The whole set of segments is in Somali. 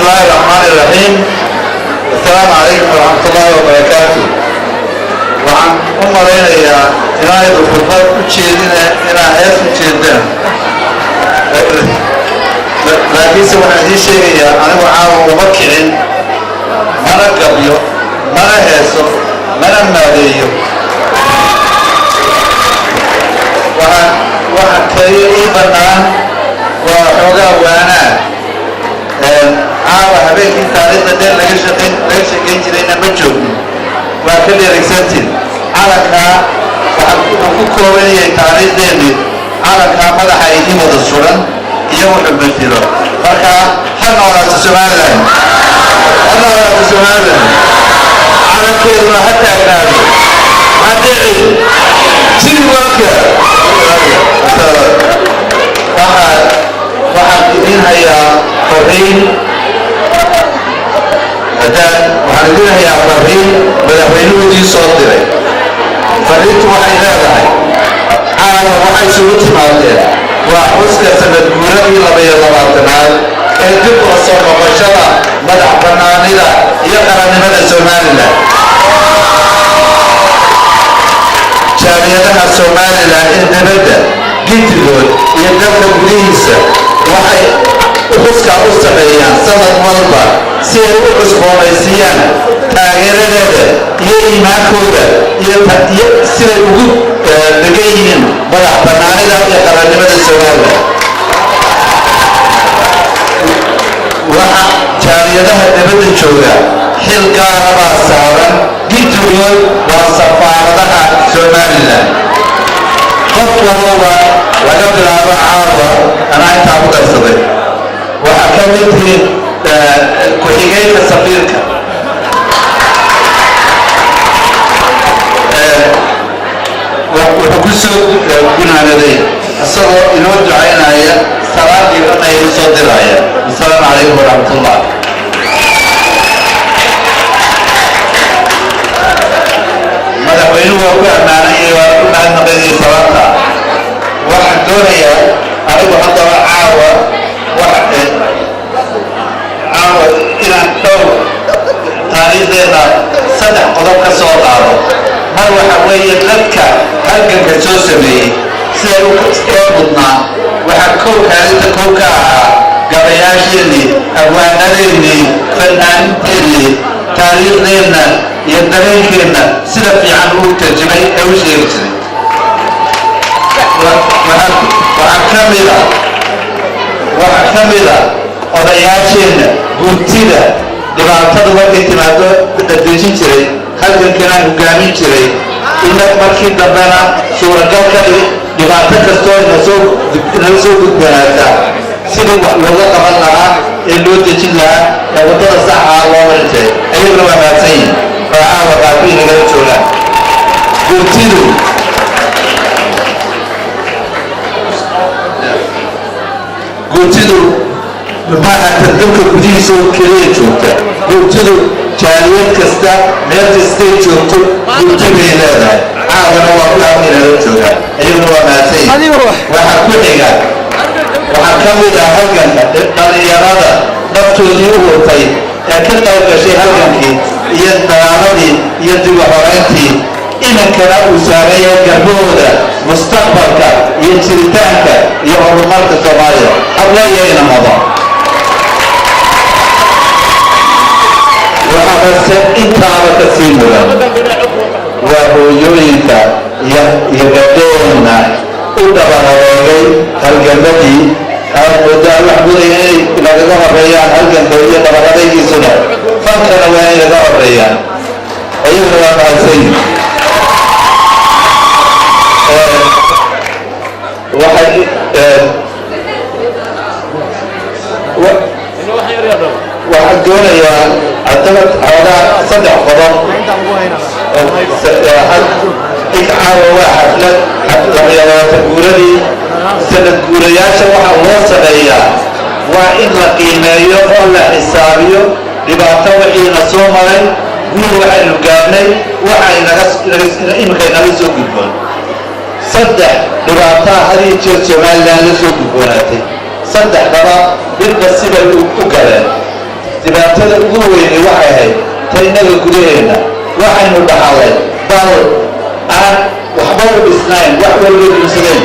الله الرحمن الرحيم. السلام عليكم ورحمة الله وبركاته. وعن أمرنا يا إناية الخطبة تشيدنا إنا هيس تشيدنا. لكن سوى هذه الشيء أنا وعاو مبكرين مرة قبله مرة هيسو مرة ماليه. وعن كريم بنان وحوجا وانا عاو هبيك تاريخ الدين ليش كنت لنا بجوب وكل رئيساتي على كا وحكومي تاريخ ديني على كا ماذا حيجي مدرسون يوم البلديرو فكا حنا ولا تسمعنا حنا ولا تسمعنا على كل ما حتى كلامي ما تدري شنو وقته واحد هي فرين وحنا هي فرين مدحوينه دي صوتي فريت waxay leedahay caawa waxay soo timaadeen waa xuska sanad guuradii 22aad ee dib u soo noqoshada madax banaanida iyo qarannimada Soomaaliland. Jaaliyadaha Soomaaliland ee dibadda gidigood iyo dalka gudihiisa waxay xuska u sameeyaan sanad walba si ay u cusboonaysiiyaan taageeradeeda iyo iimaankooda iyo siday ugu degan yihiin madax banaanida iyo qarannimada Soomaaliland. waxa jaaliyadaha dibadda jooga xil gaar ah saaran gidigood waa safaaradaha Soomaaliland. qof walba laga bilaabo caawa anaa intaa ku darsaday waxaa ka mid yihiin ku-xigeenka safiirka wuxuu ku soo gunaanaday isagoo inoo ducaynaya salaadii dhan ay u soo diraya. asalaamu calaykum waraxmatullah. madaxweynuhu waa ku ammaanayay waa ku mahadnaqayay salaanta. waxaan doonayaa anigu haddaba caawa inaan dhowr taariikhdeena 3 qodob ka soo qaado. mar waxa weeye dadka halganka soo sameeyey siday u mudnaa waxaa kaalinta kow ka ahaa gabayaasheenii abwaanadeennii fanaaniinteennii taariikhdeenna iyo dareenkeenna sida fiican ugu tarjumay ee u sheegi jiray. waxaa ka mid a odayaasheenna guurtida dhibaatadu markay timaado dadejin jiray halgankana hogaamin jiray ila markii dambena suuragal ka dhigi dhibaato kastoo inala soo gudbanaata sidii wax looga qaban lahaa ee loo dejin lahaa ee waddada saxaa loo marin jiray ayaguna waa maadsan yihin oo caawa qaarkii nagala joogaan. guurtidu maaha dalka gudihiisa oo keliya joogta. guurtidu jaaliyad kasta meel kastay joogto guurti bay leedahay. caawana waa ku inala joogaan ayaguna waa maadsan yihin. waxaa ku xiga waxaa ka mid ah halganka dhalinyarada naftoodii u hurtay ee ka qayb gashay halgankii iyo dagaaladii iyo dib u horeyntii inankana uu saameeyo garbahooda mustaqbalka iyo jiritaanka iyo horumarka Soomaaliya. hableeyayna mado waxaase intaaba ka sii mudan waa hooyooyinka iyo gabdhaheenna u dabanadeegay halgamadii muddo wax gudaya inay nagaga horeeyaan halganka iyo dabanadaygiisuna fankana waa inay naga horeeyaan ayaguna waa mahadsan yihin. waxaan doonayaa haddaba xoogaa 3 qodob caawa waa xaflad guuradii sanad guurayaasha waxaa loo sameeyaa waa in la qiimeeyo oo la xisaabiyo dhibaato wixiina soo maray guur waxaynu gaarnay iminka naga soo gudboon. 3 dhibaataa had iyo jeer Somaliland la soo gudboonaatay. 3 daba midba sibay u galeen. dhibaatada ugu weyni waxay ahayd ta innaga gudaheena waxaynu dhaxalay dal aan waxba u dhisnayn wax walba dhimsadeen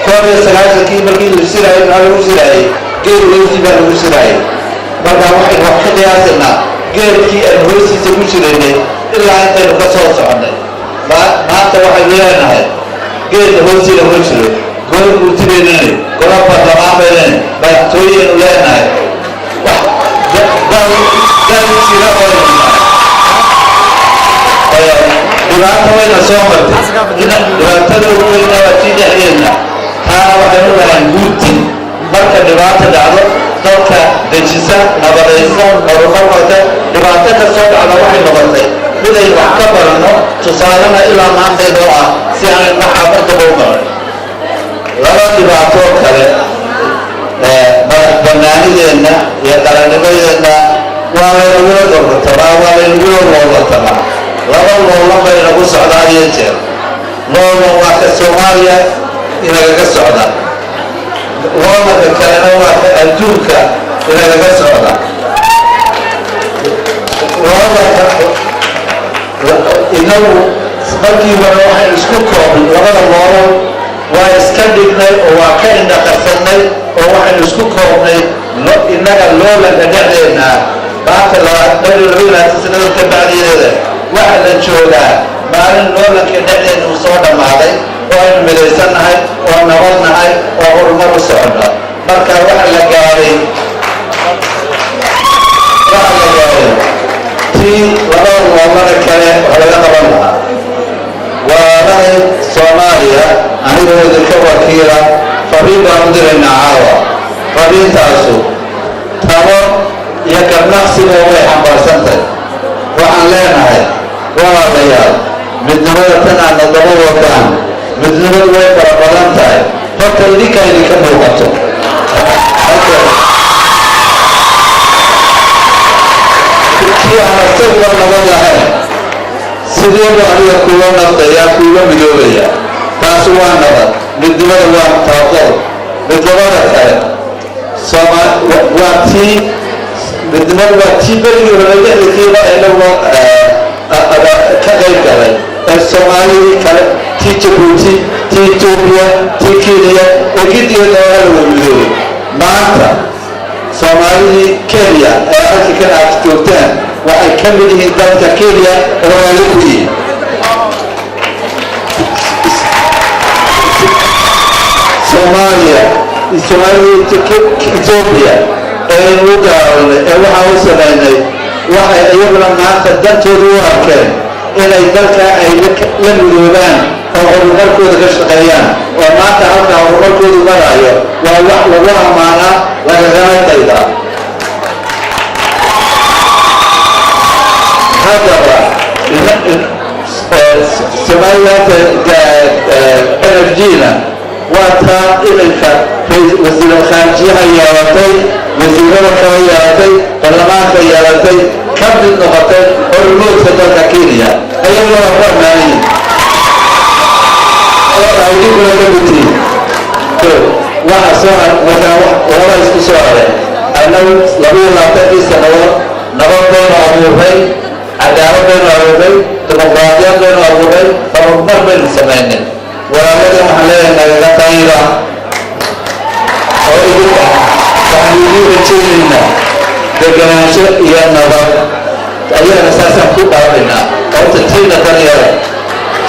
koob iyo sagaashankii markii la shiraayay maxaa lagu shiraayay geed hoostiisa baa lagu shiraayay marka waxaynu wax ka qiyaasanaa geedkii aan hoostiisa ku jiraynay ilaa intaynu ka soo soconnay maanta waxaynu leenahay geedka hoostiina ma jiro gol guurtibaynani gola baarlamaan baynani madaxtooyeynu leenahay dal jira oo dhibaato wayna soo martay dhibaatada ugu weyna waa tii dhexdeedna taana waxaynu lahayn guurti marka dhibaata dhacdo dalka dejisa nabadaysa horumarmarta dhibaato kastoo dhacda waxay noqotay miday wax ka baranno tusaalena ilaa maantaydoo ah si aan maxamadaba u maran laba dhibaatoo kale banaanideenna iyo qarannimadeenna waa laynagula dorratamaa waa laynagula loolatamaa laba loolan bay nagu socdaa iyo jeer loolan waa ka soomaaliya inagaga socda loolanka kalena waa ka adduunka inagaga socda loolanka inagu markii hore waxaynu isku koobnay labada loolan waa iska dhignay oo waa ka indhaqarsanay oo waxaynu isku koobnay innaga loolanka dhexdeena maanta sanada ka bacdiyeeda waxa la joogaa maalin loolanka dhexdeena uu soo dhammaaday oo aynu midaysannahay oo nabadnahay oo horumar u soconna marka waxa la gaaray tii labada loolana kale wax laga qaban lahaa waanahay soomaaliya anigoo idinka wakiila fariin baan u diraynaa caawa fariintaasu tabo iyo garnaqsiba way xambaarsantahay waxaan leenahay walaalayaal midnimada tan aadna daba wadaan midnimadu way fara badan tahay horta idinkaa idinka muuqato kii aan asaguba nabad lahayn sideebu aniga kuula nabdayaa kuula midoobaya taasi waa nabad midnimada waa taaqood midnimada kale waa tii midnimada waa tii berigii hore dhexdkiiba inagu ka qayb galay ee soomaalidii kale tii jabuuti tii etoobiya tii kenya oo gidigeeda waa laga midoobay maanta soomaalidii kenya ee halkii kan aad joogtaan waxay ka mid yihiin dalka kenya oo waali ku yihiin soomaaliya etoobiya ee u gaaranay ee waxaa u samaynay waxay iyaguna maanta dantooda u arkeen inay dalka ay la midoobaan oo horumarkooda ka shaqeeyaan oo maanta halkaa horumarkoodu maraayo waa wax lagu ammaanaa lagagana daydaa haddaba somaliland energyna waa taa iminka wasiir khaarijiyaha yeelatay wasiirada kala yeelatay baarlamaanka yeelatay ka mid noqotay hormoodka dalka kenya ayaguna waa ku ammaanayin aydikuna ka mitiin waxa soo hora isku soo hareen annagu 22 sannadood nabad baynu abuuray cadaalad baynu abuuray dimuqraadiyad baynu abuuray horumar baynu samaynay walaaladii waxaan leeyahay nagaga tayra oo idinka waxaan idiin rajaynaynaa deganaansho iyo nabad ayagana saasaan ku dhaafaynaa horta tiina danyara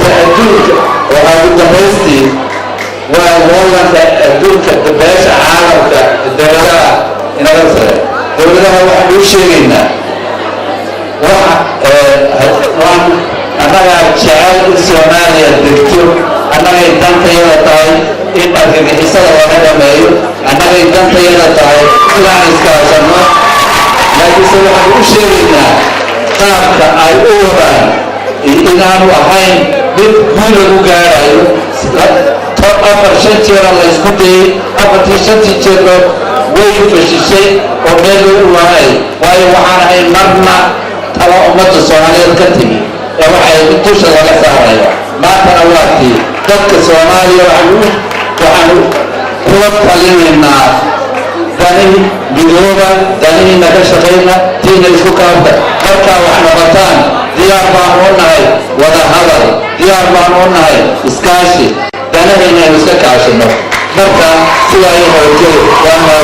ta adduunka waxaa ugu dambaystii waa loolanka adduunka beesha caalamka dowladaha inaga sare dowladaha waxaan u sheegaynaa annagaa jecel in soomaaliya degto annagay dantayada tahay in argagixisada laga dhameeyo annagay dantayada tahay inaan iskaashanno laakiinse waxaan u sheegaynaa qaabka ay u wadaan inaanu ahayn mid guul lagu gaarayo 4-5 jeera la isku dayay 4-5 jeerba way fashishay oo meel lagu waayay waayo waxaan ahayn marna tala ummadda soomaaliyeed ka timi ee waxay dusha laga saarayo maantana waa tii dadka soomaaliya waxaanu kula talinaynaa داني بدوبة داني نكشفينا تين الفكرة مركا وإحنا بطان ديار بانوناي ولا هذا ديار بانوناي إسكاشي داني هنا إسكاشي مركا سواء يوجد وما